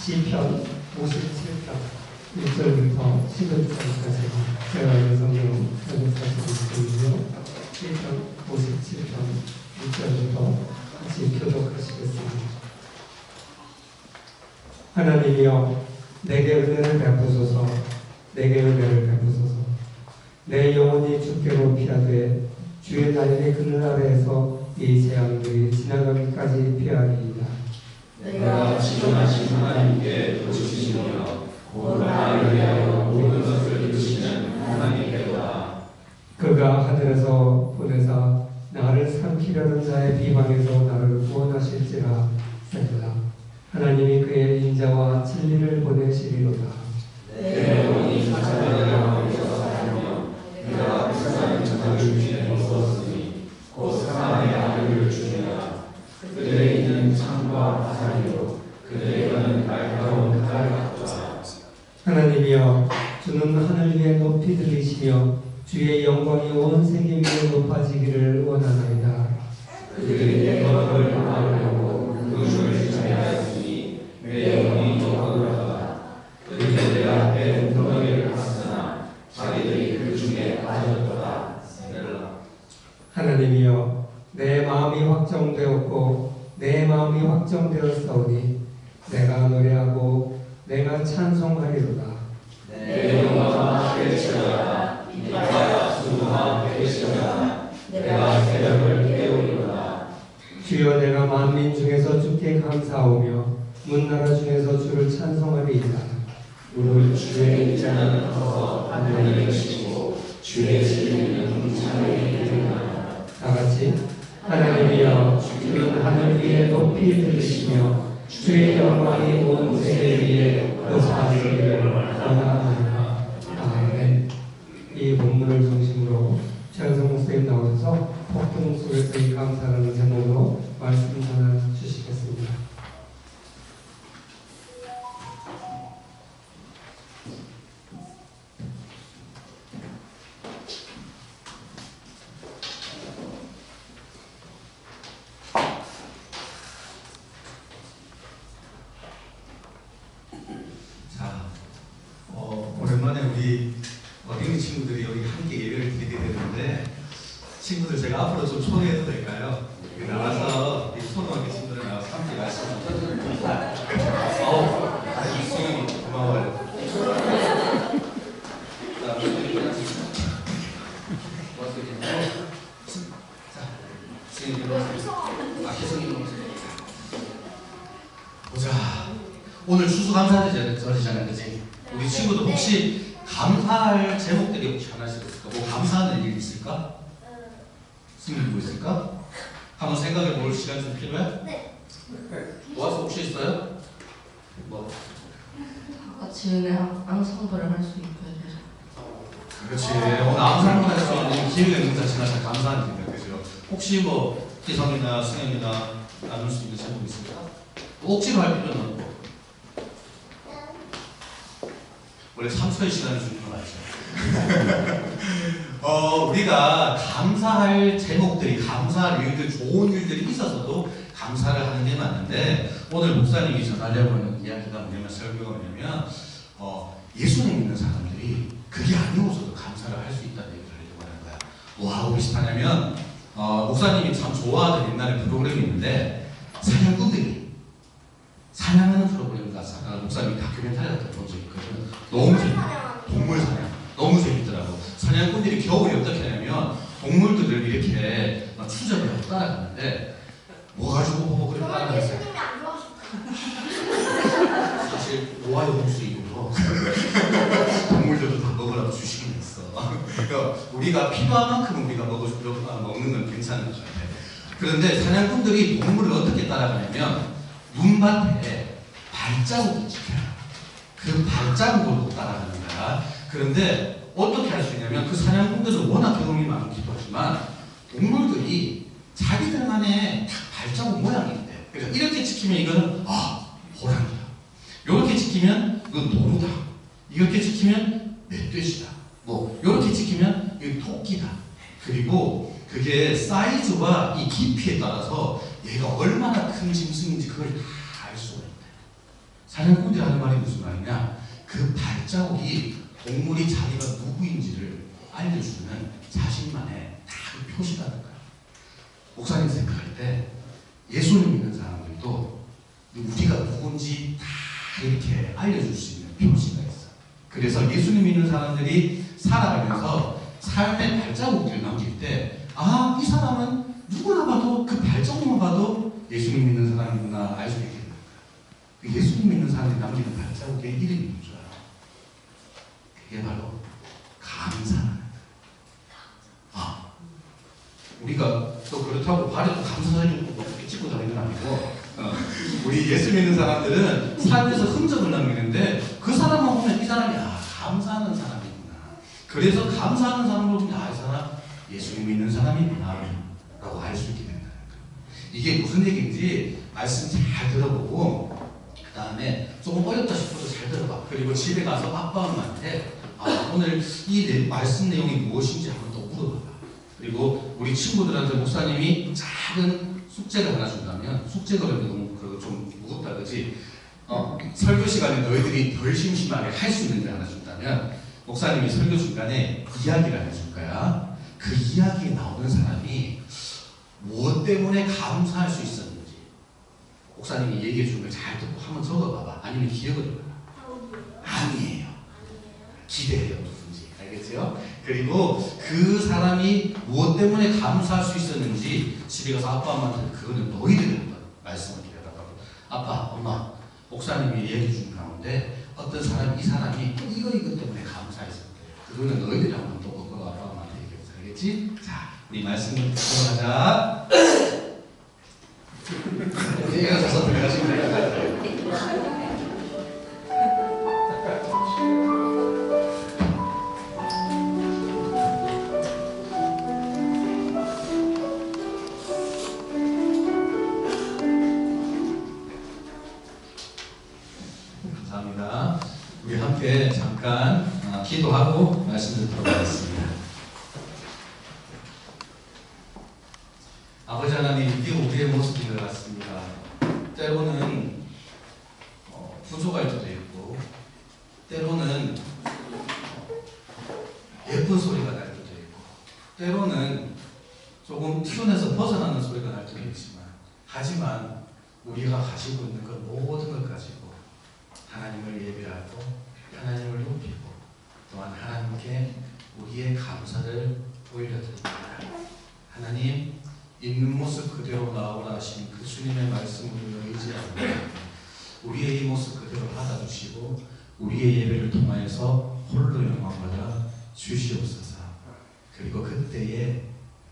시편 57편 1절부터 11절까지 제가 성경 번역해서 드리고요. 시편 57편 1절부터 같이 교독하시겠습니다. 하나님이여 내게 은혜를 베푸소서. 내게 은혜를 베푸소서. 내 영혼이 주께로 피하되 주의 날개 그늘 아래에서 이 재앙들이 지나가기까지 피하리이다. 내가 지존하신 하나님께 부르짖으며 곧 나를 위하여 모든 것을 이루시는 하나님께로다. 그가 하늘에서 보내사 나를 삼키려는 자의 비방에서 나를 구원하실지라. 세라. 하나님이 그의 인자와 진리를 보내시리로다. 내 영혼이 사자의 마음에서 살며 내가 불쌍한 자를 주님에 머물렀으니 곧 사망의 아들을 주니라. 그들에 있는 창과 화살이요 그들에 가는 날카로운 칼 같도다. 하나님이여 주는 하늘 위에 높이 들리시며 주의 영광이 온 세계 위에 높아지기를 원하나이다. 그들이 내 것을 막으려고 그것을 차지하였으니 내 영혼이 억울하다. 그들이 내 앞에 웅덩이를 갔으나 자기들이 그 중에 빠졌도다. 하나님이여 내 마음이 확정되었고 내 마음이 확정되었사오니 내가 노래하고 내가 찬송하리로다. 내 영광아 되시리라. 이마야 수고하 되시리라. 내가 새벽을 깨우리로다. 주여 내가 만민 중에서 주께 감사하오며 문나라 중에서 주를 찬송하리이다. 무릇 주의 입장은 커서 하늘에 계시고 주의 진리는 창에 이르나이다. 다같이 하나님이여 주는 하늘 위에 높이 들리시며 주의 영광이 온 세계 위에 높아지기를 원하나이다. 아멘. 이 본문을 중심으로 최현성 목사님 나오셔서 폭풍 속에서의 감사라는 제목으로 말씀 전해 주시겠습니다. 오랜만에 우리 어린이 친구들이 여기 함께 예배를 드리게 되는데 친구들 제가 앞으로 좀 소개해도 될까요? 여기 나와서 이 초등학교 친구들 나와서 함께 말씀 이승이 고마워요. 보자. 오늘 추수감사절이잖아요, 그치? 우리 친구들 혹시 감사할 제목들이 혹시 하나씩 있을까? 뭐 감사하는 일이 있을까? 승리 뭐 있을까? 한번 생각해 볼 시간 좀 필요해? 네. 모아서 혹시 있어요? 뭐? 같이 은혜 앙상블을 할 수 있게 해주세요. 그렇지. 오늘 암살만 할 수 있는 기회가 있는 자체가 참 감사한 일이다, 그죠? 혹시 뭐 희성이나 승현이나 나눌 수 있는 제목 있을까? 억지로 할 필요는 없고. 원래 3초의 시간을 주는 건 알죠. 우리가 감사할 제목들이, 감사할 일들, 좋은 일들이 있어서도 감사를 하는 게 맞는데, 오늘 목사님이 전하려고 하는 이야기가 뭐냐면, 설교가 뭐냐면, 예수님 믿는 사람들이 그게 아니고서도 감사를 할 수 있다는 얘기를 하려고 하는 거야. 뭐하고 비슷하냐면, 목사님이 참 좋아하던 옛날에 프로그램이 있는데, 사냥꾼들이 사냥하는 프로그램을 가서 목사님이 다큐멘터리 같은 본 적이 있거든. 너무 재밌다. 동물 사냥. 너무 재밌더라고. 사냥꾼들이 겨울에 어떻게 하냐면 동물들을 이렇게 추적을 하고 따라가는데 뭐 가지고 그렇게 따라가는 예수님이 안 좋아하시고 사실 노아의 홍수이고 동물들도 다 먹으라고 주시긴 했어. 그러니까 우리가 필요한 만큼 우리가 먹는 건 괜찮은 것 같아. 그런데 사냥꾼들이 동물을 어떻게 따라가냐면 눈밭에 발자국을 찍혀요. 그 발자국으로 따라가는 거야. 그런데 어떻게 할 수 있냐면 그 사냥꾼들은 워낙 경험이 많기도 하지만 동물들이 자기들만의 발자국 모양이 있대. 그래서 이렇게 찍히면 이거는 호랑이다. 이렇게 찍히면 이건 노루다. 이렇게 찍히면 멧돼지다. 뭐 이렇게 찍히면 이건 토끼다. 그리고 그게 사이즈와 이 깊이에 따라서 얘가 얼마나 큰 짐승인지 그걸 다 알 수가 있대. 사냥꾼들이 하는 말이 무슨 말이냐? 그 발자국이 동물이 자기가 누구인지를 알려주는 자신만의 다 그 표시라는 거야. 목사님 생각할 때 예수님 믿는 사람들도 우리가 누군지 다 이렇게 알려줄 수 있는 표시가 있어. 그래서 예수님 믿는 사람들이 살아가면서 삶의 발자국들을 남길 때, 아, 이 사람은 누구나 봐도 그 발자국만 봐도 예수님 믿는 사람이구나 알 수 있게 되는 거야. 예수님 믿는 사람들이 남기는 발자국에 이름이 있는 줄 알아. 그게 바로 감사라는 거야. 아, 우리가 또 그렇다고 발에도 감사사진 이렇게 찍고 다니는 건 아니고, 우리 예수 믿는 사람들은 삶에서 흔적을 남기는데 그 사람만 보면 이 사람이 감사하는 사람이구나. 그래서 감사하는 사람을 보면 이 사람 예수 믿는 사람이구나 라고 알 수 있게 된다는 거예요. 이게 무슨 얘기인지 말씀 잘 들어보고 그 다음에 조금 어렵다 싶어도 잘 들어봐. 그리고 집에 가서 아빠 엄마한테 오늘 이 말씀 내용이 무엇인지 한번 또 물어봐봐. 그리고 우리 친구들한테 목사님이 작은 숙제를 하나 준다면, 숙제가 너무 좀 무겁다 그지? 설교 시간에 너희들이 덜 심심하게 할 수 있는 게 하나 준다면, 목사님이 설교 중간에 이야기를 해줄 거야. 그 이야기에 나오는 사람이 무엇 때문에 감사할 수 있었는지 목사님이 얘기해 준 걸 잘 듣고 한번 적어봐봐. 아니면 기억을 해봐봐. 아니에요. 기대해요. 누군지. 알겠죠? 그리고 그 사람이 무엇 때문에 감사할 수 있었는지 집에 가서 아빠 엄마한테 그거는 너희들이 한번 말씀을 드려달라고. 아빠 엄마 목사님이 얘기해 준 가운데 어떤 사람이 이 사람이 이거 때문에 감사했었대. 그거는 너희들이 한번 또 그거 아빠 엄마한테 얘기해서 알겠지? 자, 우리 말씀을 듣고 가자. 일어서서 들어가시면 돼요. 감사합니다. 우리 함께 잠깐 기도하고 말씀을 들어보겠습니다. 아버지 하나님, 이게 우리의 모습인 것 같습니다. 때로는 부족할 때도 있고, 때로는 예쁜 소리가 날 때도 있고, 때로는 조금 튀어내서 벗어나는 소리가 날 때도 있지만, 하지만 우리가 가지고 있는 것 모든 걸 가지고 하나님을 예배하고 하나님을 높이고 또한 하나님께 우리의 감사를 올려드립니다. 하나님, 있는 모습 그대로 나오라 하신 그 주님의 말씀을 의지하고 우리의 이 모습 그대로 받아주시고 우리의 예배를 통하여서 홀로 영광받아 주시옵소서. 그리고 그때에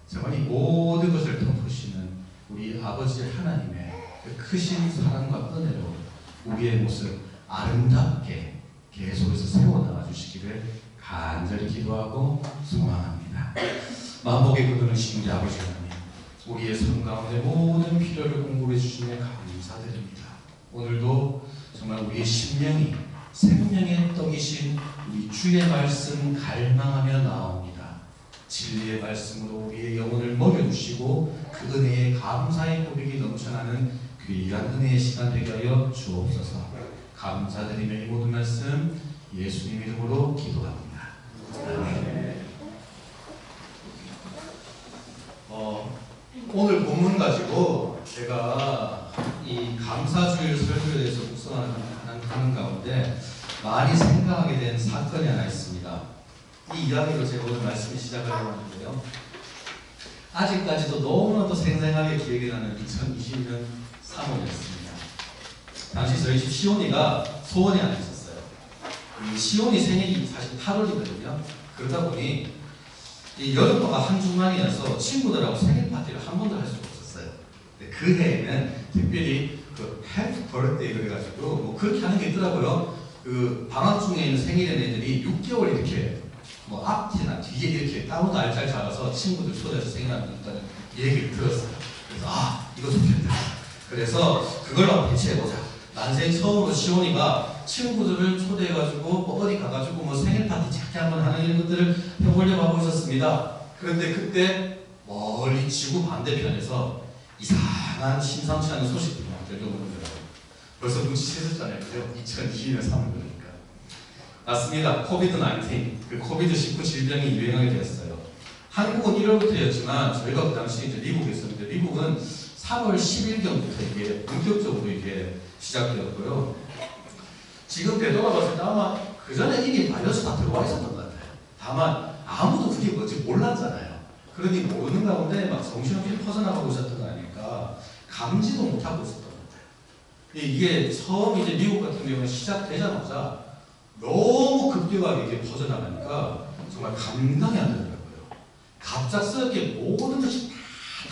정말 이 모든 것을 덮으시는 우리 아버지 하나님의 그 크신 사랑과 은혜로 우리의 모습 아름답게 계속해서 세워나가 주시기를 간절히 기도하고 소망합니다. 만복의 거두는 우리 아버지 하나님, 우리의 삶 가운데 모든 필요를 공급해 주시며 감사드립니다. 오늘도 정말 우리의 심령이 생명의 떡이신 우리 주의 말씀 갈망하며 나옵니다. 진리의 말씀으로 우리의 영혼을 먹여주시고 그 은혜에 감사의 고백이 넘쳐나는 귀한 은혜의 시간 되게 하여 주옵소서. 감사드리며 이 모든 말씀 예수님 이름으로 기도합니다. 아멘. 오늘 본문 가지고 제가 이 감사주일 설교에 대해서 묵상하는 가운데 많이 생각하게 된 사건이 하나 있습니다. 이 이야기로 제가 오늘 말씀을 시작하려고 하는데요. 아직까지도 너무나도 생생하게 기억이 나는 2020년 3월이었습니다. 당시 저희 집 시온이가 소원이 하나 있었어요. 이 시온이 생일이 사실 8월이거든요. 그러다 보니 이 여름방학 한 주만이어서 친구들하고 생일 파티를 한 번도 할 수가 없었어요. 근데 그 해에는 특별히 그 해피 버스데이 그래가지고 뭐 그렇게 하는 게 있더라고요. 그 방학 중에 있는 생일인 애들이 6개월 이렇게 뭐 앞뒤나 뒤에 이렇게 따로 날짜를 잡아서 친구들 초대해서 생일하는 얘기를 들었어요. 그래서 이거 좋겠다. 그래서 그걸 한번 해체해보자. 난생 처음으로 시온이가 친구들을 초대해가지고 뭐 어디 가가지고 뭐 생일 파티 작게 한번 하는 이런 것들을 해보려고 하고 있었습니다. 그런데 그때 멀리 지구 반대편에서 이상한 심상치 않은 소식들이 막 들려오는 거예요. 벌써 눈치채셨잖아요. 그죠? 2022년 3월이니까. 맞습니다. 코비드-19, 그 코비드-19 질병이 유행하게 되었어요. 한국은 1월부터였지만 저희가 그 당시 이제 미국에 있었는데 미국은 3월 10일경부터 이게 본격적으로 이게 시작되었고요. 지금 되돌아봤을 때 아마 그 전에 이미 바이러스 다 들어와 있었던 것 같아요. 다만 아무도 그게 뭔지 몰랐잖아요. 그러니 모르는 가운데 막 정신없이 퍼져나가고 있었던 거 아닐까. 감지도 못하고 있었던 것 같아요. 이게 처음 이제 미국 같은 경우는 시작되자마자 너무 급격하게 이게 퍼져나가니까 정말 감당이 안 되더라고요. 갑작스럽게 모든 것이 다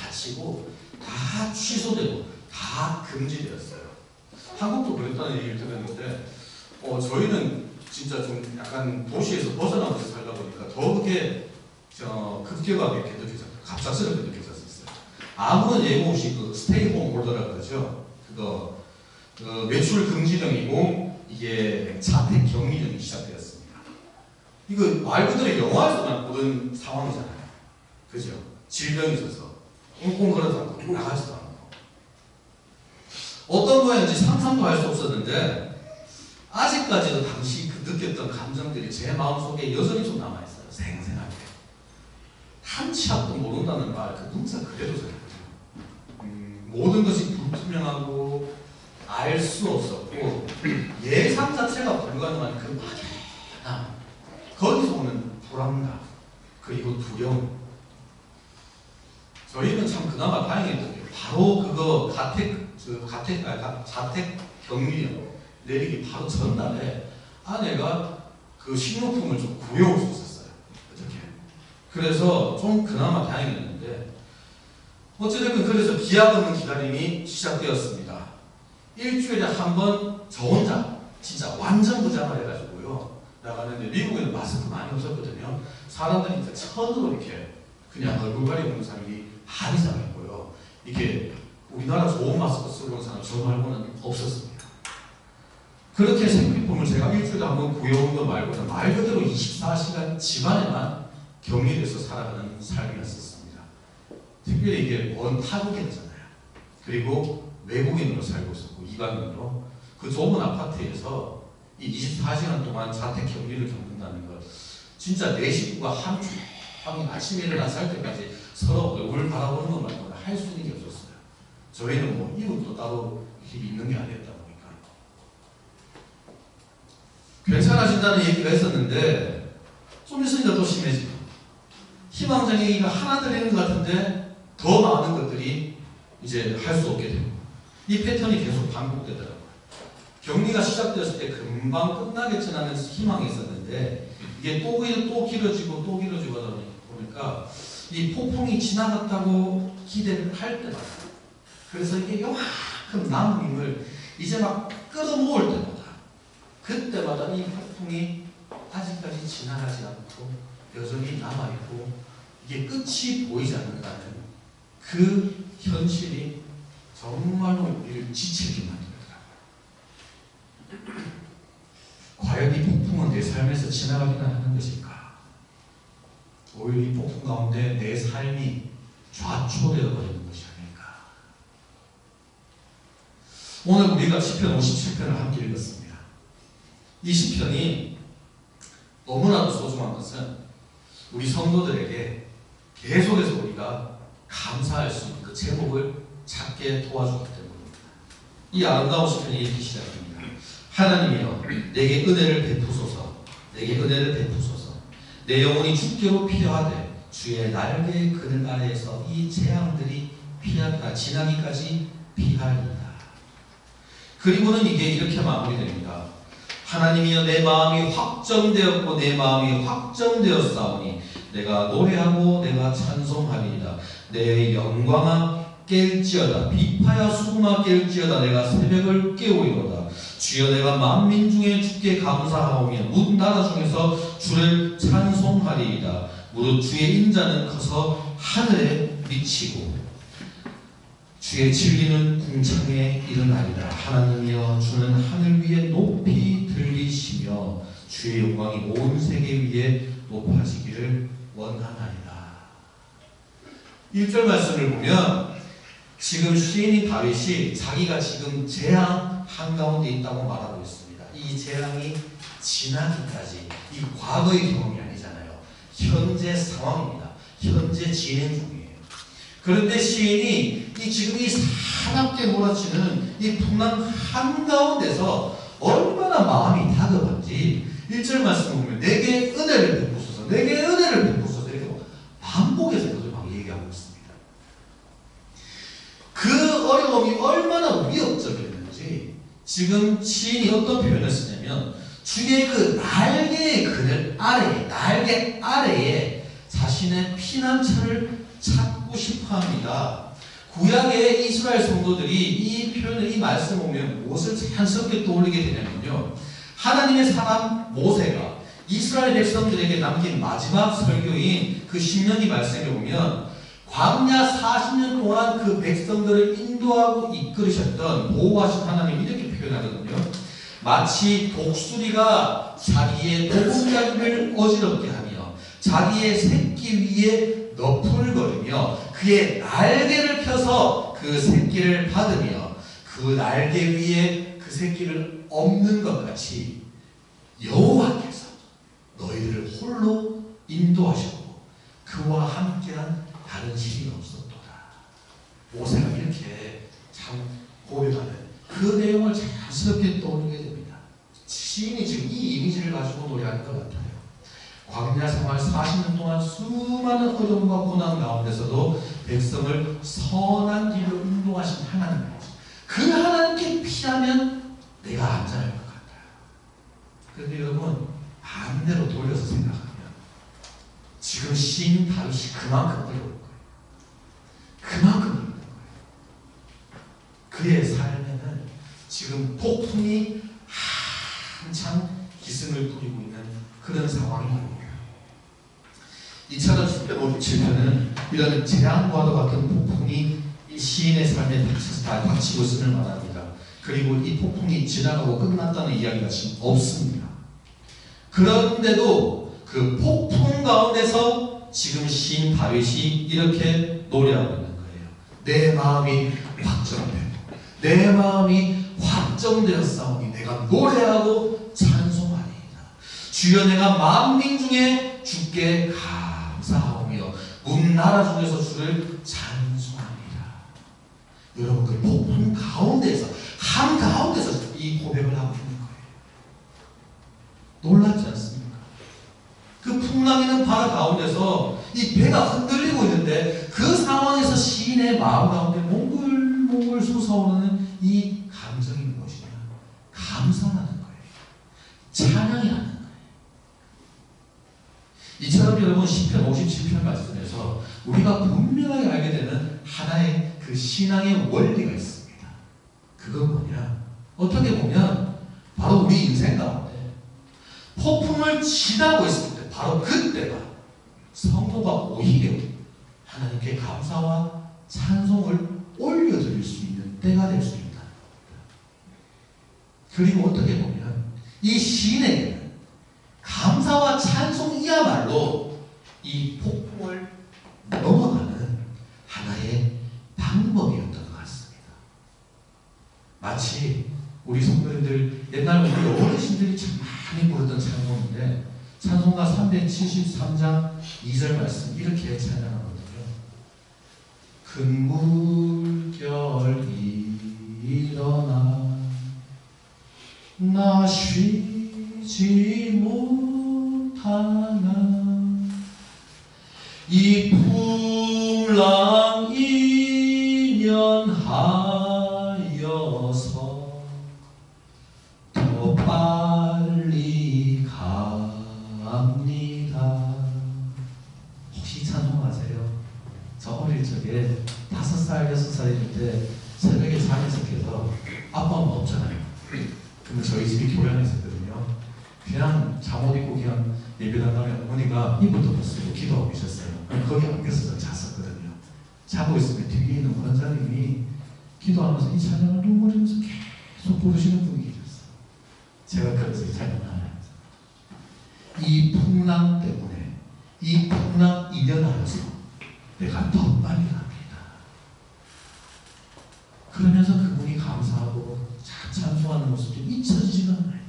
닫히고 다 취소되고 다 금지되었어요. 한국도 그랬다는 얘기를 들었는데 저희는 진짜 좀 약간 도시에서 벗어나면서 살다 보니까 더 그게 급격하게 이렇게 느껴졌어요. 갑작스럽게 느껴졌었어요. 아무런 예고 없이 그 스테이홈 올더라고 그러죠. 그거 외출 금지령이고 이게 자택 격리령이 시작되었습니다. 이거 말 그대로 영화에서만 보던 상황이잖아요. 그죠? 질병이 있어서 꽁꽁 걸어도 않고 나가지도 않고 어떤 모양인지 상상도 할 수 없었는데 아직까지도 당시 그 느꼈던 감정들이 제 마음속에 여전히 좀 남아있어요. 생생하게. 한치 앞도 모른다는 말, 그 문자 그대로 생각해요. 모든 것이 불투명하고 알 수 없었고 예상 자체가 불가능한 그 막연함, 거기서 오는 불안감, 그리고 두려움. 저희는 참 그나마 다행했던 게 바로 그거 자택 격리령 내리기 바로 전날에 아내가 그 식료품을 좀 구해올 수 있었어요. 어떻게? 그래서 좀 그나마 다행이었는데 어찌됐든 그래서 기약 없는 기다림이 시작되었습니다. 일주일에 한 번 저 혼자 진짜 완전 부장을 해가지고요 나가는데 미국에는 마스크 많이 없었거든요. 사람들이 이제 천으로 이렇게 그냥 얼굴 가리고 있는 사람이 한 이상 있고요. 이게 우리나라 좋은 마스크 쓰고 있는 사람 저 말고는 없었습니다. 그렇게 생필품을 제가 일주일에 한 번 구해온 거 말고는 말 그대로 24시간 집안에만 격리돼서 살아가는 삶이었습니다. 특별히 이게 먼 타국이었잖아요. 그리고 외국인으로 살고 있었고 이방인으로 그 좁은 아파트에서 이 24시간 동안 자택 격리를 겪는다는 것 진짜 내 식구가 한 주에 아침에 일어나서 할 때까지 서로 얼굴 바라보는 것 말고는 할 수 있는 게 없었어요. 저희는 뭐 이웃도 따로 있는 게 아니었다 보니까 괜찮아진다는 얘기가 있었는데 좀 있으니까 또 심해지고 희망적인 얘기가 하나 들리는 것 같은데 더 많은 것들이 이제 할 수 없게 되고 이 패턴이 계속 반복되더라고요. 격리가 시작되었을 때 금방 끝나겠지라는 희망이 있었는데 이게 또 길어지고 또 길어지고 하다 보니까 이 폭풍이 지나갔다고 기대를 할 때마다 그래서 이게 요만큼 남은 힘을 이제 막 끌어모을 때마다 그때마다 이 폭풍이 아직까지 지나가지 않고 여전히 남아있고 이게 끝이 보이지 않는다는 그 현실이 정말로 우리를 지치게 만들더라고요. 과연 이 폭풍은 내 삶에서 지나가기나 하는 것일까? 오히려 이 폭풍 가운데 내 삶이 좌초되어 버리는 것이 아닐까? 오늘 우리가 시편 57편을 함께 읽었습니다. 이 시편이 너무나도 소중한 것은 우리 성도들에게 계속해서 우리가 감사할 수 있는 그 제목을 찾게 도와주기 때문입니다. 이 아름다운 시편이 이렇게 시작합니다. 하나님이여 내게 은혜를 베푸소서. 내게 은혜를 베푸소서. 내 영혼이 주께로 피하되 주의 날개의 그늘 아래에서 이 재앙들이 지나기까지 피하리이다. 그리고는 이게 이렇게 마무리됩니다. 하나님이여 내 마음이 확정되었고 내 마음이 확정되었사오니 내가 노래하고 내가 찬송하리이다. 내 영광아 깰지어다. 비파야 수금아 깰지어다. 내가 새벽을 깨우리로다. 주여 내가 만민 중에 주께 감사하오며 문 나라 중에서 주를 찬송하리이다. 무릇 주의 인자는 커서 하늘에 미치고 주의 진리는 궁창에 이르나리다. 하나님이여 주는 하늘 위에 높이 들리시며 주의 영광이 온 세계 위에 높아지기를 원하나이다. 1절 말씀을 보면 지금 시인인 다윗이 자기가 지금 재앙 한가운데 있다고 말하고 있습니다. 이 재앙이 지나기까지 이 과거의 경험이 아니잖아요. 현재 상황입니다. 현재 진행 중이에요. 그런데 시인이 지금 이 사납게 몰아치는 이 풍랑 한가운데서 얼마나 마음이 다급한지 1절 말씀 보면 내게 은혜를 베푸소서, 내게 은혜를 베푸소서 이렇게 반복해서 그걸 막 얘기하고 있습니다. 그 어려움이 얼마나 위협적이었는지 지금 시인이 어떤 표현을 쓰냐면 주의 그 날개의 그늘 아래에, 날개 아래에 자신의 피난처를 찾고 싶어합니다. 구약의 이스라엘 성도들이 이 표현을, 이 말씀을 보면 무엇을 자연스럽게 떠올리게 되냐면요, 하나님의 사람 모세가 이스라엘 백성들에게 남긴 마지막 설교인 그 신명기 말씀에 보면 광야 40년 동안 그 백성들을 인도하고 이끌으셨던 보호하신 하나님 이렇게 표현하거든요. 마치 독수리가 자기의 보금자리를 어지럽게 하며 자기의 새끼 위에 너풀거리며 그의 날개를 펴서 그 새끼를 받으며 그 날개 위에 그 새끼를 엎는 것 같이 여호와께서 너희들을 홀로 인도하셨고 그와 함께한 다른 신이 없었도다. 모세가 이렇게 참 고백하는 그 내용을 자연스럽게 떠올리게 됩니다. 시인이 지금 이 이미지를 가지고 노래하는 것 같아요. 광야 생활 40년 동안 수많은 어려움과 고난 가운데서도 백성을 선한 길로 인도하신 하나님, 그 하나님께 피하면 내가 안전할 것 같아요. 그런데 여러분 반대로 돌려서 생각하면 지금 시인 다윗이 그만큼 어려울 거예요. 그만큼 힘든 거예요. 그의 삶에는 지금 폭풍이 한창 기승을 부리고 있는 그런 상황입니다. 이처럼 157편은 이런 재앙과도 같은 폭풍이 이 시인의 삶에 닥치고 있음을 말합니다. 그리고 이 폭풍이 지나가고 끝났다는 이야기가 지금 없습니다. 그런데도 그 폭풍 가운데서 지금 시인 다윗이 이렇게 노래하고 있는 거예요. 내 마음이 확정되고 내 마음이 확정되었사오니 내가 노래하고 찬송하리이다. 주여 내가 만민 중에 주께 감사하오며 문 나라 중에서 주를 찬송하리이다. 여러분 그 폭풍 가운데서 한가운데서 이 고백을 하고 있는 거예요. 놀랍지 않습니까? 그 풍랑이는 바다 가운데서 이 배가 흔들리고 있는데 그 상황에서 시인의 마음 가운데 몽글몽글 솟아오르는 이 감정이 무엇이냐? 감사하는 거예요. 찬양이 하는 거예요. 이처럼 여러분 시편 57편 말씀에서 우리가 분명하게 알게 되는 하나의 그 신앙의 원리가 있습니다. 그건 뭐냐? 어떻게 보면 바로 우리 인생 가운데 폭풍을 지나고 있을 때 바로 그때가 성도가 오히려 하나님께 감사와 찬송을 올려드릴 수 있는 때가 될 수 있다. 그리고 어떻게 보면 이 시인에게는 감사와 찬송이야말로 이 폭풍을 넘어가는 하나의 방법이었던 것 같습니다. 마치 우리 성도님들 옛날 우리 어르신들이 참 많이 부르던 찬송인데 찬송가 373장 2절 말씀 이렇게 찬양하거든요. 큰 물결이 일어나 나 쉬지 못하나 이 풍랑 이면하여서 더 빨리 갑니다. 혹시 찬송하세요? 저 어릴 적에 5살, 6살일 때 새벽에 잠에서 깨서 아빠 엄마 없잖아요. 그러면 저희 집이 교회 안에 있었거든요. 그냥 잠옷 입고 그냥 예배당하면 어머니가 이불도 벗고 기도하고 계셨어요. 거기 안겨서 잤었거든요. 자고 있으면 뒤에 있는 권사님이 기도하면서 이 찬양을 눈물이면서 계속 부르시는 분이 계셨어요. 제가 그래서 이 찬양을 하면서 이 풍랑 때문에 이 풍랑 이면하여서 내가 더 빨리 갑니다. 찬송하는 모습이 잊혀지지가 않아요.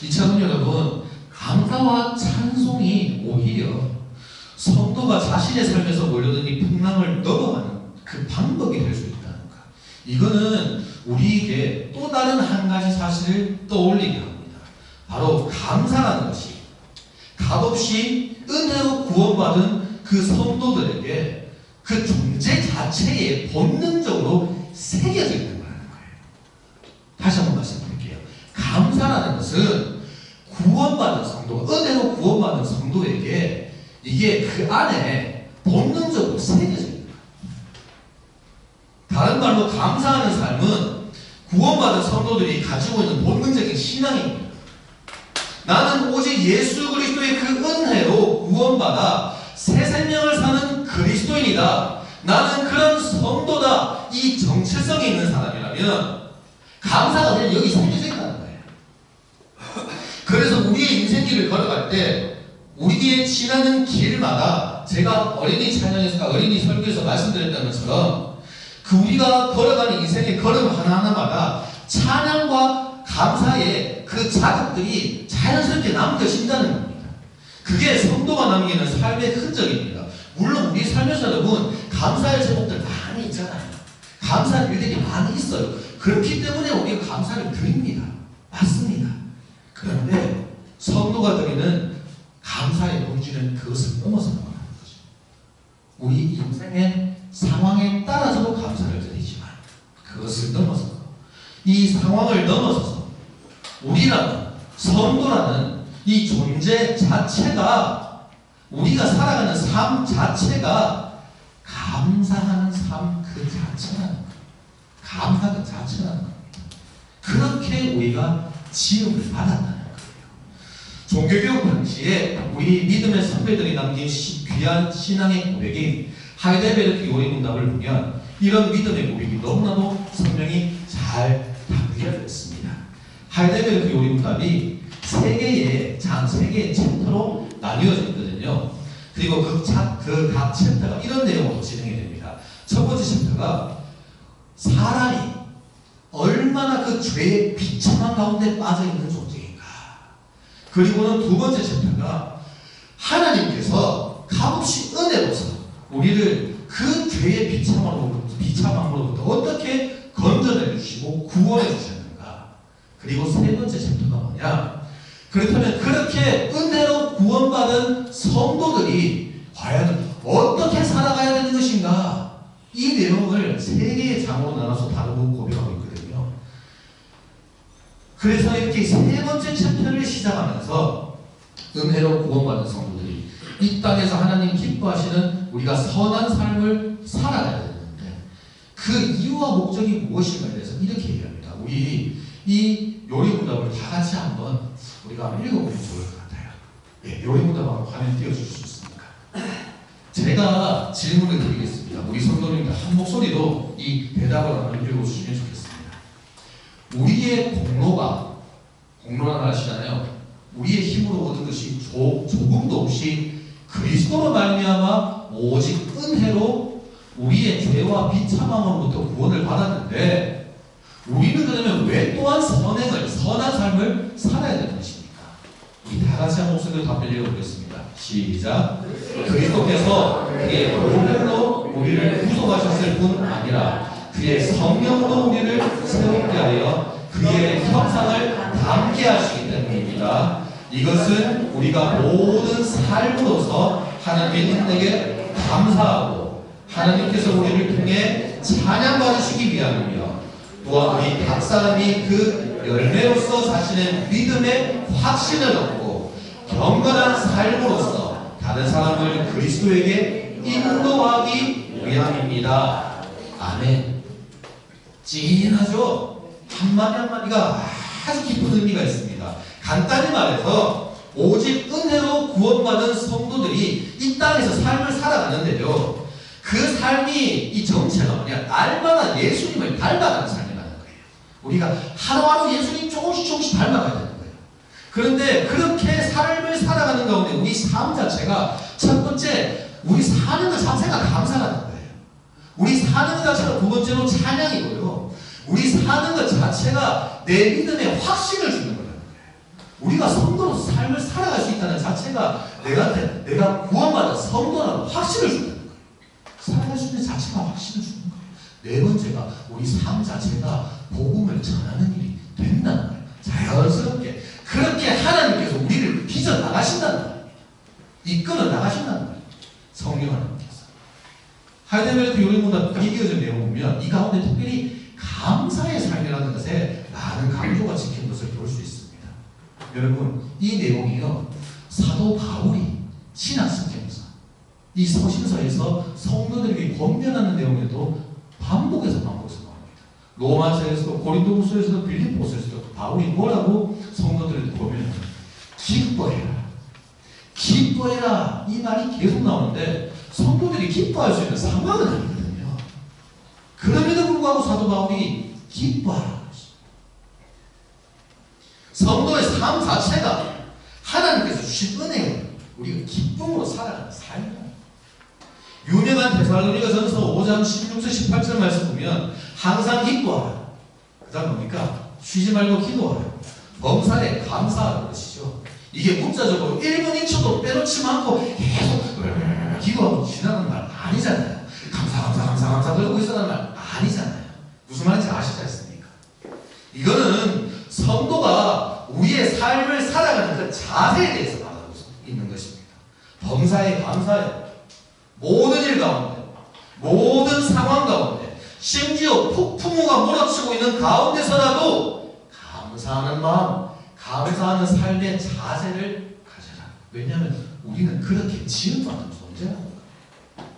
이처럼 여러분, 감사와 찬송이 오히려 성도가 자신의 삶에서 몰려든 이 풍랑을 넘어가는 그 방법이 될 수 있다는 것. 이거는 우리에게 또 다른 한 가지 사실을 떠올리게 합니다. 바로 감사라는 것이 값없이 은혜로 구원받은 그 성도들에게 그 존재 자체에 본능적으로 새겨져 있는 거라는 거예요. 다시 한번 말씀드릴게요. 감사라는 것은 구원받은 성도, 은혜로 구원받은 성도에게 이게 그 안에 본능적으로 새겨져 있는 거예요. 다른 말로 감사하는 삶은 구원받은 성도들이 가지고 있는 본능적인 신앙입니다. 나는 오직 예수 그리스도의 그 은혜로 구원받아 새 생명을 사는 그리스도인이다. 나는 그런 성도다. 이 정체성이 있는 사람이라면 감사가 그냥 여기 새겨져 있다는 거예요. 그래서 우리의 인생길을 걸어갈 때 우리의 지나는 길마다 제가 어린이 찬양에서 어린이 설교에서 말씀드렸던 것처럼 그 우리가 걸어가는 인생의 걸음 하나하나마다 찬양과 감사의 그 자극들이 자연스럽게 남겨진다는 겁니다. 그게 성도가 남기는 삶의 흔적입니다. 물론 우리 삶에서 여러분 감사의 제목들 많이 있잖아요. 감사할 일들이 많이 있어요. 그렇기 때문에 우리가 감사를 드립니다. 맞습니다. 그런데 성도가 드리는 감사의 본질은 그것을 넘어서는 거라는 거죠. 우리 인생의 상황에 따라서도 감사를 드리지만 그것을 넘어서 이 상황을 넘어서서 우리라는 성도라는 이 존재 자체가 우리가 살아가는 삶 자체가 감사하는 삶 그 자체라는 거예요. 감사 그 자체라는 겁니다. 그렇게 우리가 지음을 받았다는 거예요. 종교개혁 당시에 우리 믿음의 선배들이 남긴 귀한 신앙의 고백인 하이델베르크 요리문답을 보면 이런 믿음의 고백이 너무나도 선명히 잘 담겨져 있습니다. 하이델베르크 요리문답이 세 개의 챕터로 나뉘어져 있거든요. 그리고 각 챕터가 이런 내용으로 진행이 됩니다. 첫 번째 챕터가 사람이 얼마나 그 죄의 비참한 가운데 빠져있는 존재인가. 그리고는 두 번째 챕터가 하나님께서 값없이 은혜로서 우리를 그 죄의 비참함으로부터 어떻게 건져내 주시고 구원해 주셨는가. 그리고 세 번째 챕터가 뭐냐. 그렇다면 그렇게 은혜로 구원받은 성도들이 과연 어떻게 살아가야 되는 것인가. 이 내용을 세 개의 장으로 나눠서 다루고 고백하고 있거든요. 그래서 이렇게 세 번째 챕터를 시작하면서 은혜로 구원받은 성도들이 이 땅에서 하나님 기뻐하시는 우리가 선한 삶을 살아가야 되는데 그 이유와 목적이 무엇인가에 대해서 이렇게 얘기합니다. 우리 이 요리문답을 다 같이 한번 우리가 한번 읽어보면 좋을 것 같아요. 예, 요리문답 한번 화면 띄워주실 수 있습니까? 제가 질문을 드리겠습니다. 우리 성도님들 한 목소리로 이 대답을 한번 읽어주시면 좋겠습니다. 우리의 공로란 아시잖아요. 우리의 힘으로 얻은 것이 조금도 없이 그리스도로 말미암아 오직 은혜로 우리의 죄와 비참함으로부터 구원을 받았는데 우리는 그러면 왜 또한 선한 삶을 살아야 되는 것입니까? 우리 다 같이 한 목소리로 답변 읽어보겠습니다. 시작. 그리스도께서 그의 보혈로 우리를 구속하셨을 뿐 아니라 그의 성령으로 우리를 새롭게 하여 그의 형상을 닮게 하시기 때문입니다. 이것은 우리가 모든 삶으로서 하나님의 은혜에 감사하고 하나님께서 우리를 통해 찬양받으시기 위함이며 또한 우리 각 사람이 그 열매로서 자신의 믿음의 확신을 얻고 경건한 삶으로서 다른 사람을 그리스도에게 인도하기 위함입니다. 아멘. 진하죠? 한마디 한마디가 아주 깊은 의미가 있습니다. 간단히 말해서 오직 은혜로 구원받은 성도들이 이 땅에서 삶을 살아가는데요. 그 삶이 이 정체가 뭐냐? 날마다 예수님을 닮아가는 삶이라는 거예요. 우리가 하루하루 예수님 조금씩 닮아가야 되는 거예요. 그런데 그렇게 삶을 살아가는 가운데 우리 삶 자체가 첫 번째 우리 사는 것 자체가 감사라는 거예요. 우리 사는 것 자체가 두 번째로 찬양이고요. 우리 사는 것 자체가 내 믿음의 확신을 주는 거라는 거예요. 우리가 성도로서 삶을 살아갈 수 있다는 자체가 내가 구원받은 성도라는 확신을 주는 거예요. 살아갈 수 있는 자체가 확신을 주는 거예요. 네 번째가 우리 삶 자체가 복음을 전하는 일이 된다는 거예요. 자연스럽게 그렇게 하나님께서 우리를 빚어 나가신다는 거예요. 이끌어 나가신다는 거예요. 성령 하나님께서. 하이델베르크 요리문답 이어진 내용을 보면 이 가운데 특별히 감사의 삶이라는 것에 많은 강조가 찍힌 것을 볼 수 있습니다. 여러분, 이 내용이요, 사도 바울이 신학성경에서 이 서신서에서 성도들에게 권면하는 내용에도 반복해서 나옵니다. 로마서에서도 고린도후서에서도 빌립보서에서도 바울이 뭐라고 성도들에게 권면합니다. 기뻐해라. 기뻐해라. 이 말이 계속 나오는데 성도들이 기뻐할 수 있는 상황은 아니거든요. 그럼에도 불구하고 사도 바울이 기뻐하라고 했습니다. 성도의 삶 자체가 하나님께서 주신 은혜예요. 우리가 기쁨으로 살아가는 삶이에요. 유명한 데살로니가전서 5장 16절 18절 말씀 보면 항상 기뻐하라. 그 다음 뭡니까? 쉬지 말고 기도하라. 범사에 감사하라는 것이죠. 이게 문자적으로 1분 1초도 빼놓지 않고 계속 기도하고 지나는 말 아니잖아요. 감사 그러고 있어라는 말 아니잖아요. 무슨 말인지 아시지 않습니까? 이거는 성도가 우리의 삶을 살아가는 그 자세에 대해서 말하고 있는 것입니다. 범사에 감사해요. 모든 일 가운데, 모든 상황 가운데, 심지어 폭풍우가 몰아치고 있는 가운데서라도 감사하는 마음, 감사하는 삶의 자세를 가져라. 왜냐하면 우리는 그렇게 지음받은 존재라는 거예요.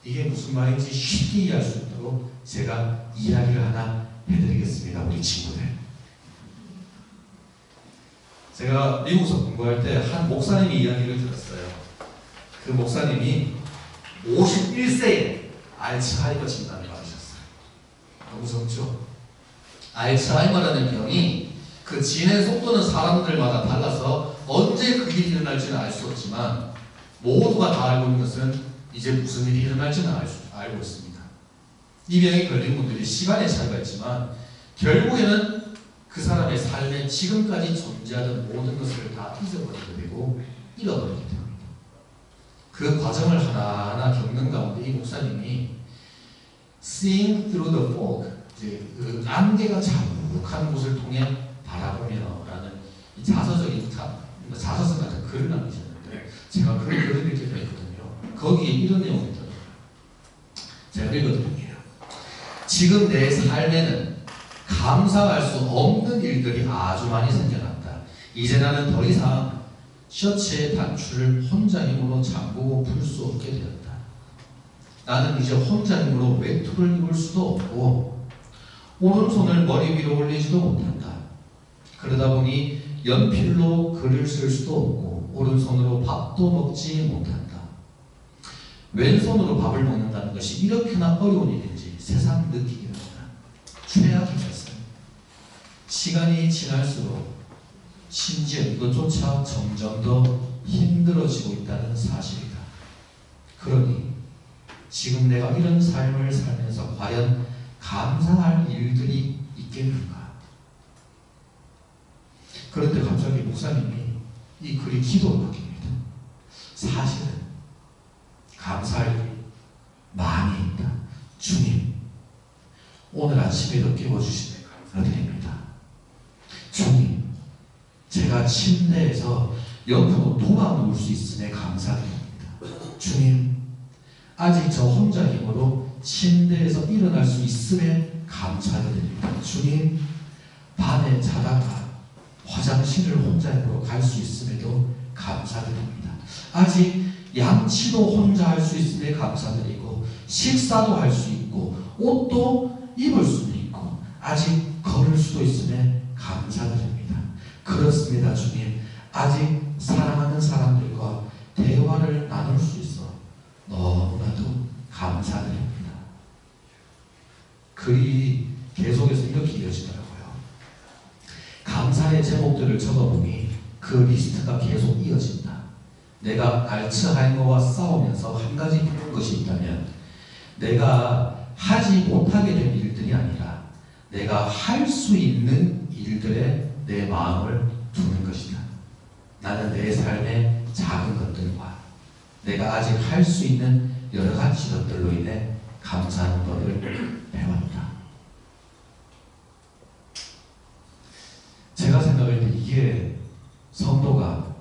이게 무슨 말인지 쉽게 이해할 수 있도록 제가 이야기를 하나 해드리겠습니다. 우리 친구들. 제가 미국에서 공부할 때 한 목사님이 이야기를 들었어요. 그 목사님이 51세에 알츠하이머 진단을 받으셨어요. 너무 무섭죠? 알츠하이머라는 병이 그 진행 속도는 사람들마다 달라서 언제 그 일이 일어날지는 알 수 없지만 모두가 다 알고 있는 것은 이제 무슨 일이 일어날지는 알고 있습니다. 이 병에 걸린 분들이 시간의 차이가 있지만 결국에는 그 사람의 삶에 지금까지 존재하던 모든 것을 다 잊어버리게 되고 잃어버리게 됩니다. 그 과정을 하나하나 겪는 가운데 이 목사님이 Seeing through the fog, 이제 그 안개가 자욱한 곳을 통해 바라보며라는 이 자서적인 자서서 같은 글을 남기셨는데 제가 그 글을 읽게 됐거든요. 거기에 이런 내용이 있더라고요. 제가 읽어드릴게요. 지금 내 삶에는 감사할 수 없는 일들이 아주 많이 생겨났다. 이제 나는 더 이상 셔츠의 단추를 혼자 힘으로 잠그고 풀 수 없게 되었다. 나는 이제 혼자 힘으로 외투를 입을 수도 없고 오른손을 머리 위로 올리지도 못한다. 그러다 보니 연필로 글을 쓸 수도 없고 오른손으로 밥도 먹지 못한다. 왼손으로 밥을 먹는다는 것이 이렇게나 어려운 일인지 세상 느끼게 된다. 최악이었어요. 시간이 지날수록 심지어 이것조차 점점 더 힘들어지고 있다는 사실이다. 그러니 지금 내가 이런 삶을 살면서 과연 감사할 일들이 있겠는가? 그런데 갑자기 목사님이 이 글이 기도를 바뀝니다. 사실은 감사할 일이 많이 있다. 주님, 오늘 아침에도 깨워주시네 감사드립니다. 주님, 제가 침대에서 옆으로 돌아 누울 수 있음에 감사드립니다. 주님, 아직 저 혼자 힘으로 침대에서 일어날 수 있음에 감사드립니다. 주님, 밤에 자다가 화장실을 혼자 힘으로 갈 수 있음에도 감사드립니다. 아직 양치도 혼자 할 수 있음에 감사드리고 식사도 할 수 있고 옷도 입을 수도 있고 아직 걸을 수도 있음에 감사드립니다. 그렇습니다. 주님, 아직 사랑하는 사람들과 대화를 나눌 수 있어 너무나도 감사드립니다. 글이 계속해서 이렇게 이어지더라고요. 감사의 제목들을 적어보니 그 리스트가 계속 이어진다. 내가 알츠하이머와 싸우면서 한 가지 배운 것이 있다면 내가 하지 못하게 된 일들이 아니라 내가 할 수 있는 일들에 내 마음을 두는 것이다. 나는 내 삶의 작은 것들과 내가 아직 할 수 있는 여러 가지 것들로 인해 감사하는 것을 배웠다. 제가 생각할 때 이게 성도가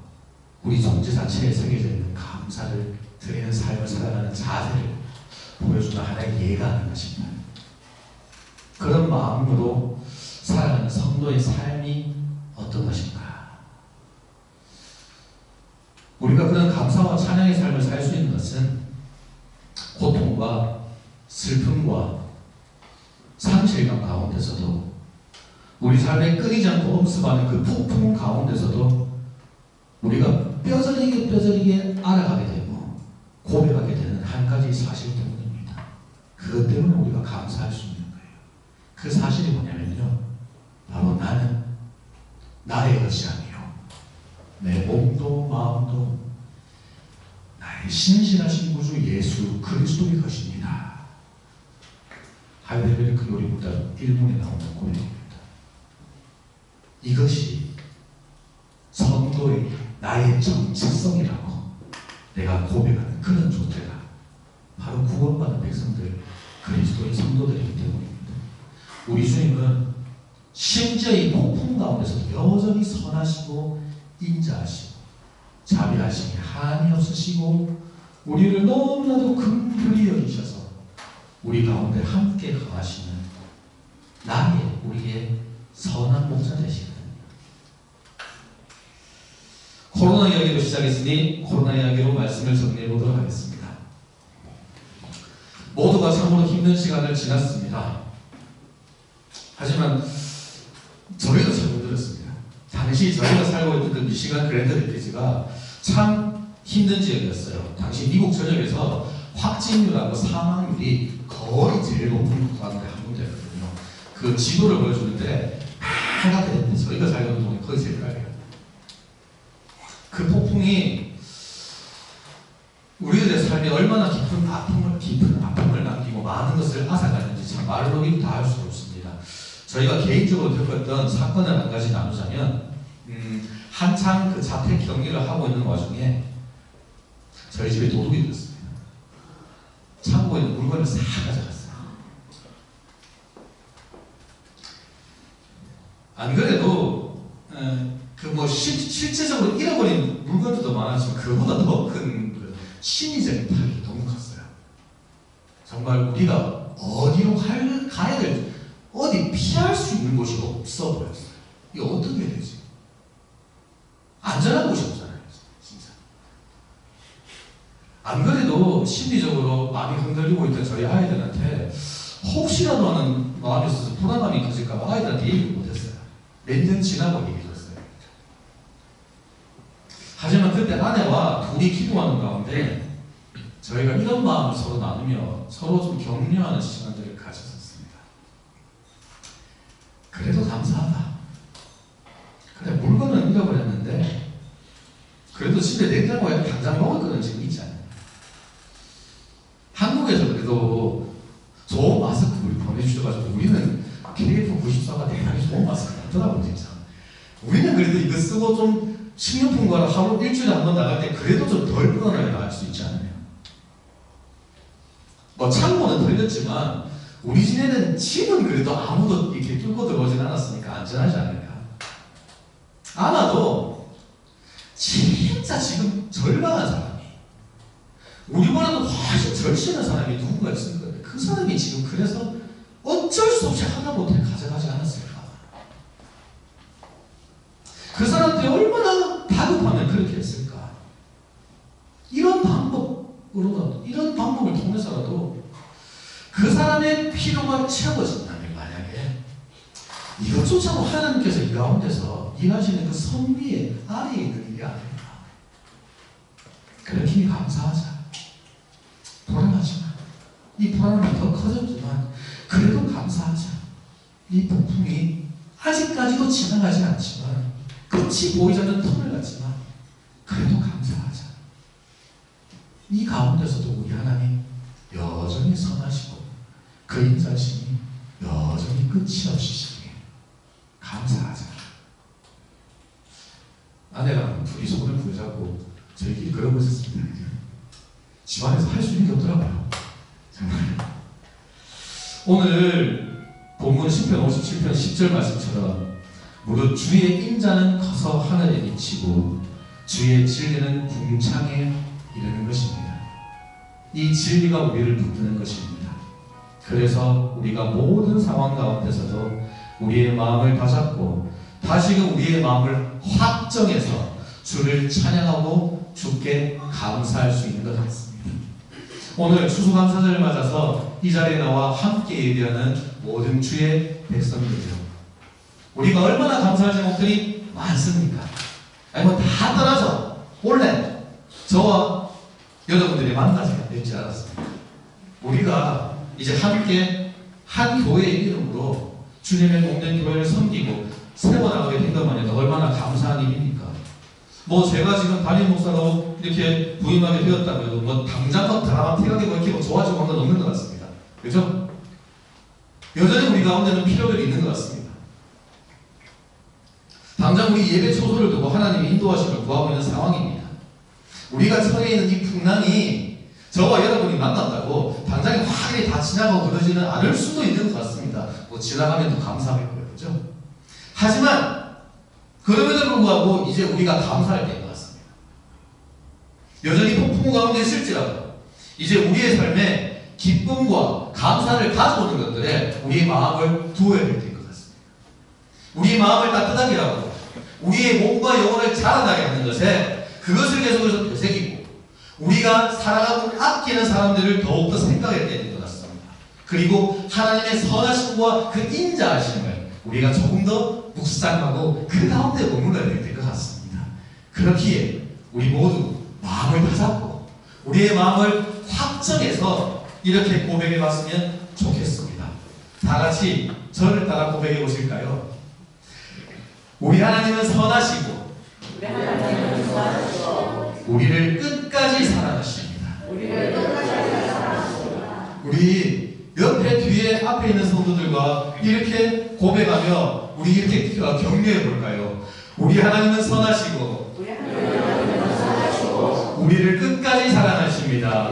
우리 존재 자체에 새겨져 있는 감사를 드리는 삶을 살아가는 자세를 보여주는 하나의 예가 아닌가 싶어요. 그런 마음으로 살아가는 성도의 삶이 어떤 것인가? 우리가 그런 감사와 찬양의 삶을 살 수 있는 것은 고통과 슬픔과 상실감 가운데서도 우리 삶에 끊이지 않고 엄습하는 그 폭풍 가운데서도 우리가 뼈저리게 알아가게 되고 고백하게 되는 한 가지 사실 때문입니다. 그것 때문에 우리가 감사할 수 있는 거예요. 그 사실이 뭐냐면요, 바로 나는 나의 것이 아니요 내 몸도 마음도 나의 신실하신 구주 예수 그리스도의 것입니다. 하이델베르크 요리부터 1문에 나오는 고백입니다. 이것이 성도의 나의 정체성이라고 내가 고백하는 그런 존재가 바로 구원받은 백성들, 그리스도의 성도들이기 때문입니다. 우리 주님은 심지어 이 폭풍 가운데서도 여전히 선하시고 인자하시고 자비하시니 한이 없으시고 우리를 너무나도 긍휼히 여기셔서 우리 가운데 함께 거하시는 우리의 선한 목자 되시거든요. 코로나 이야기로 시작했으니 코로나 이야기로 말씀을 정리해 보도록 하겠습니다. 모두가 참으로 힘든 시간을 지났습니다. 하지만 저희도 잘 힘들었습니다. 당시 저희가 살고 있던 그 미시간 그랜드 레피지가 참 힘든 지역이었어요. 당시 미국 전역에서 확진율하고 사망률이 거의 제일 높은 국가 가운데 한 군데였거든요. 그 지도를 보여주는데 빨갛게 됐는데 저희가 살고 있는 동네 거의 제일 빨개요. 그 폭풍이 우리들의 삶에 얼마나 깊은 아픔을 남기고 많은 것을 앗아갔는지 참 말로 다 할 수 없습니다. 저희가 개인적으로 겪었던 사건을 한 가지 나누자면 한창 그 자택 격리를 하고 있는 와중에 저희 집에 도둑이 들었습니다. 창고에 있는 물건을 싹 가져갔어요. 안 그래도 실제적으로 잃어버린 물건들도 많았지만 그보다 더 큰 그 심리적인 타격이 너무 컸어요. 정말 우리가 어디로 가야 될지 어디 피할 수 있는 곳이 없어 보였어요. 이게 어떻게 해야 되지? 안전한 곳이 없잖아요. 진짜. 안 그래도 심리적으로 마음이 흔들리고 있던 저희 아이들한테 혹시라도 하는 마음이 있어서 불안감이 커질까봐 아이들한테 얘기를 못했어요. 몇 년 지나고 얘기했어요. 하지만 그때 아내와 둘이 기도하는 가운데 저희가 이런 마음을 서로 나누며 서로 좀 격려하는 시간들을 가졌었습니다. 그래도 감사하다. 그래, 물건은 잃어버렸는데 그래도 집에 냉장고에 당장 먹을 거는 지금 있지 않나요? 한국에서 그래도 좋은 마스크 우리 보내주셔가지고 우리는 KF94가 대단히 좋은 마스크 같더라고요. 진짜. 우리는 그래도 이거 쓰고 좀 식료품과는 하루 일주일에 한 번 나갈 때 그래도 좀 덜 불안하게 나갈 수 있지 않나요? 뭐 창고는 털렸지만 우리 집은 그래도 아무도 이렇게 뚫고 들어오진 않았으니까 안전하지 않을까. 아마도 진짜 지금 절망한 사람이 우리보다도 훨씬 절실한 사람이 누군가 있을 거예요. 그 사람이 지금 그래서 어쩔 수 없이 하다못해 가져가지 않았을까. 그 사람들이 얼마나 다급하면 그렇게 했을까. 이런 방법을 통해서라도 그 사람의 필요가 채워진다면 만약에 이것조차도 하나님께서 이 가운데서 일하시는 그 선비의 아래에 있는 일이 아닙니다. 그렇게 감사하자. 불안하지만 이 불안함이 더 커졌지만 그래도 감사하자. 이 폭풍이 아직까지도 지나가지 않지만 끝이 보이지 않는 틈을 갖지만 그래도 감사하자. 이 가운데서도 우리 하나님 여전히 선하시고 그 인자심이 여전히 끝이 없이 시중에 감사하자. 아내랑 둘이 손을 붙잡고 저희끼리 그러고 있었습니다. 집안에서 할 수 있는 게 없더라고요. 정말. 오늘 본문 10편 57편 10절 말씀처럼 무릇 주의 인자는 커서 하늘에 미치고 주의 진리는 궁창에 이르는 것입니다. 이 진리가 우리를 붙드는 것입니다. 그래서 우리가 모든 상황 가운데서도 우리의 마음을 다잡고 다시금 우리의 마음을 확정해서 주를 찬양하고 주께 감사할 수 있는 것 같습니다. 오늘 추수감사절을 맞아서 이 자리에 나와 함께 예배하는 모든 주의 백성들이요, 우리가 얼마나 감사할 제목들이 많습니까? 아니 뭐 다 떠나서 원래 저와 여러분들이 만나지가 될 줄 알았습니다. 우리가 이제 함께 한 교회의 이름으로 주님의 몸된 교회를 섬기고 세워나가게 된 것만 해도 얼마나 감사한 일입니까? 뭐 제가 지금 담임 목사로 이렇게 부임하게 되었다고 해도 뭐 당장 막 드라마틱하게 뭐 이렇게 좋아지고 한 건 없는 것 같습니다. 그죠? 여전히 우리 가운데는 필요들이 있는 것 같습니다. 당장 우리 예배 초소를 두고 하나님의 인도하심을 구하고 있는 상황입니다. 우리가 처해 있는 이 풍랑이 저와 여러분이 만났다고 당장에 확 다 지나가고 그러지는 않을 수도 있는 것 같습니다. 뭐 지나가면 더 감사하겠고요. 그죠? 하지만 그럼에도 불구하고 이제 우리가 감사할 때인 것 같습니다. 여전히 폭풍 가운데 있을지라도 이제 우리의 삶에 기쁨과 감사를 가져오는 것들에 우리의 마음을 두어야 될 때인 것 같습니다. 우리의 마음을 따뜻하게 하고 우리의 몸과 영혼을 자라나게 하는 것에 그것을 계속해서 되새기고 우리가 사랑하고 아끼는 사람들을 더욱더 생각해야 되는 것 같습니다. 그리고 하나님의 선하심과 그 인자하심을 우리가 조금 더 묵상하고 그 가운데 머물러야 될 것 같습니다. 그렇기에 우리 모두 마음을 다잡고 우리의 마음을 확정해서 이렇게 고백해 봤으면 좋겠습니다. 다 같이 저를 따라 고백해 보실까요? 우리 하나님은 선하시고 우리를 끝까지 사랑하십니다. 우리 옆에 뒤에 앞에 있는 성도들과 이렇게 고백하며 우리 이렇게 격려해 볼까요? 우리 하나님은 선하시고 우리를 끝까지 사랑하십니다.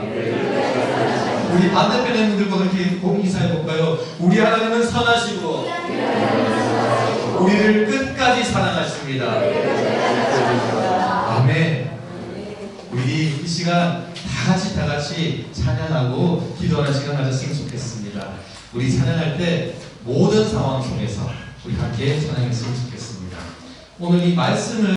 우리 반대편의 분들과 그렇게 고백 인사해 볼까요? 우리 하나님은 선하시고 우리를 끝까지 사랑하십니다. 아멘. 우리 이 시간 다 같이 찬양하고 기도하는 시간 가졌으면 좋겠습니다. 우리 찬양할 때 모든 상황 속에서 우리 함께 찬양했으면 좋겠습니다. 오늘 이 말씀을